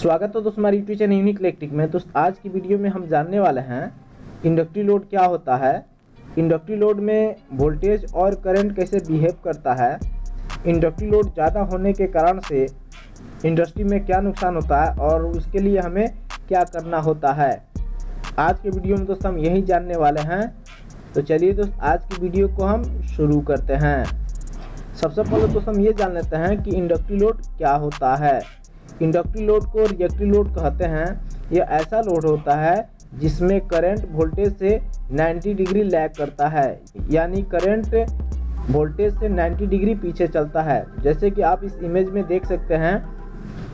स्वागत है दोस्तों हमारे यूट्यूब चैनल यूनिक इलेक्ट्रिक में। दोस्त आज की वीडियो में हम जानने वाले हैं इंडक्टिव लोड क्या होता है, इंडक्टिव लोड में वोल्टेज और करंट कैसे बिहेव करता है, इंडक्टिव लोड ज़्यादा होने के कारण से इंडस्ट्री में क्या नुकसान होता है और उसके लिए हमें क्या करना होता है। आज के वीडियो में दोस्त हम यही जानने वाले हैं। तो चलिए दोस्त आज की वीडियो को हम शुरू करते हैं। सबसे पहले दोस्त हम ये जान लेते हैं कि इंडक्टिव लोड क्या होता है। इंडक्टिव लोड को रिएक्टिव लोड कहते हैं। यह ऐसा लोड होता है जिसमें करंट वोल्टेज से 90 डिग्री लैग करता है, यानी करंट वोल्टेज से 90 डिग्री पीछे चलता है। जैसे कि आप इस इमेज में देख सकते हैं,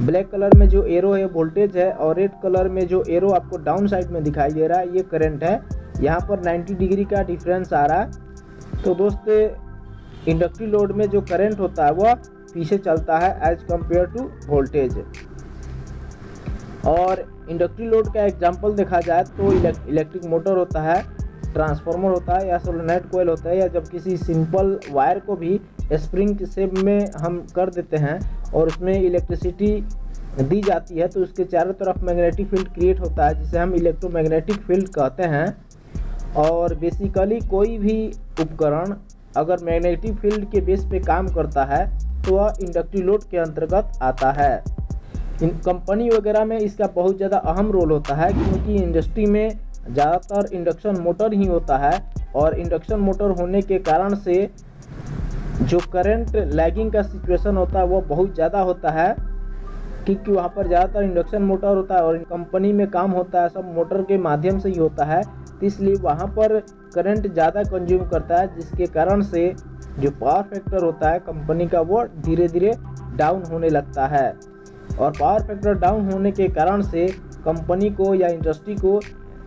ब्लैक कलर में जो एरो है वोल्टेज है और रेड कलर में जो एरो आपको डाउन साइड में दिखाई दे रहा है ये करंट है। यहाँ पर 90 डिग्री का डिफरेंस आ रहा है। तो दोस्त इंडक्टिव लोड में जो करंट होता है वह पीछे चलता है एज कंपेयर टू वोल्टेज। और इंडक्टिव लोड का एग्जांपल देखा जाए तो इलेक्ट्रिक मोटर होता है, ट्रांसफार्मर होता है या सोलेनोइड कॉइल होता है, या जब किसी सिंपल वायर को भी स्प्रिंग के शेप में हम कर देते हैं और उसमें इलेक्ट्रिसिटी दी जाती है तो उसके चारों तरफ मैग्नेटिक फील्ड क्रिएट होता है जिसे हम इलेक्ट्रोमैग्नेटिक फील्ड कहते हैं। और बेसिकली कोई भी उपकरण अगर मैग्नेटिक फील्ड के बेस पे काम करता है तो वह इंडक्टिव लोड के अंतर्गत आता है। इन कंपनी वगैरह में इसका बहुत ज़्यादा अहम रोल होता है क्योंकि इंडस्ट्री में ज़्यादातर इंडक्शन मोटर ही होता है और इंडक्शन मोटर होने के कारण से जो करंट लैगिंग का सिचुएशन होता है वो बहुत ज़्यादा होता है क्योंकि वहाँ पर ज़्यादातर इंडक्शन मोटर होता है और कंपनी में काम होता है सब मोटर के माध्यम से ही होता है। तो इसलिए वहाँ पर करंट ज़्यादा कंज्यूम करता है जिसके कारण से जो पावर फैक्टर होता है कंपनी का वो धीरे धीरे डाउन होने लगता है। और पावर फैक्टर डाउन होने के कारण से कंपनी को या इंडस्ट्री को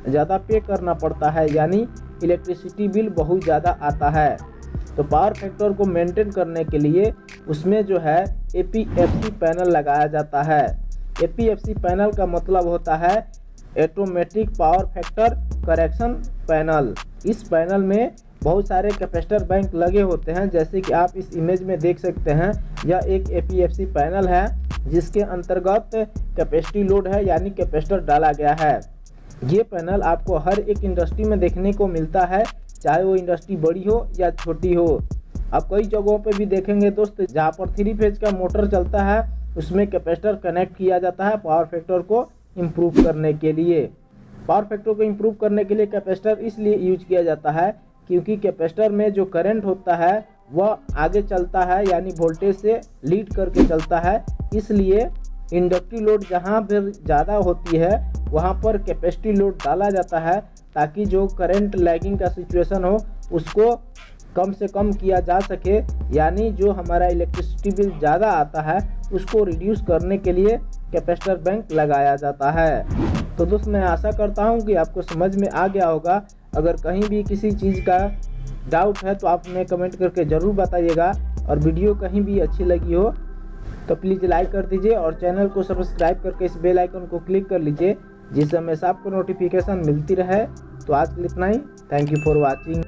ज़्यादा पे करना पड़ता है, यानी इलेक्ट्रिसिटी बिल बहुत ज़्यादा आता है। तो पावर फैक्टर को मेंटेन करने के लिए उसमें जो है एपीएफसी पैनल लगाया जाता है। एपीएफसी पैनल का मतलब होता है automatic power factor correction panel. इस पैनल में बहुत सारे कैपेसिटर बैंक लगे होते हैं, जैसे कि आप इस इमेज में देख सकते हैं। यह एक एपीएफसी पैनल है जिसके अंतर्गत कैपेसिटी लोड है यानी कैपेसिटर डाला गया है। ये पैनल आपको हर एक इंडस्ट्री में देखने को मिलता है, चाहे वो इंडस्ट्री बड़ी हो या छोटी हो। आप कई जगहों पे भी देखेंगे दोस्त जहाँ पर 3 फेज का मोटर चलता है उसमें कैपेसिटर कनेक्ट किया जाता है पावर फैक्टर को इम्प्रूव करने के लिए। पावर फैक्टर को इम्प्रूव करने के लिए कैपेसिटर इसलिए यूज किया जाता है क्योंकि कैपेसिटर में जो करंट होता है वह आगे चलता है यानी वोल्टेज से लीड करके चलता है। इसलिए इंडक्टिव लोड जहाँ पर ज़्यादा होती है वहाँ पर कैपेसिटी लोड डाला जाता है ताकि जो करंट लैगिंग का सिचुएशन हो उसको कम से कम किया जा सके, यानी जो हमारा इलेक्ट्रिसिटी बिल ज़्यादा आता है उसको रिड्यूस करने के लिए कैपेसिटर बैंक लगाया जाता है। तो दोस्त मैं आशा करता हूँ कि आपको समझ में आ गया होगा। अगर कहीं भी किसी चीज़ का डाउट है तो आप हमें कमेंट करके ज़रूर बताइएगा, और वीडियो कहीं भी अच्छी लगी हो तो प्लीज़ लाइक कर दीजिए और चैनल को सब्सक्राइब करके इस बेल आइकन को क्लिक कर लीजिए जिससे हमेशा आपको नोटिफिकेशन मिलती रहे। तो आज के लिए इतना ही। Thank you for watching.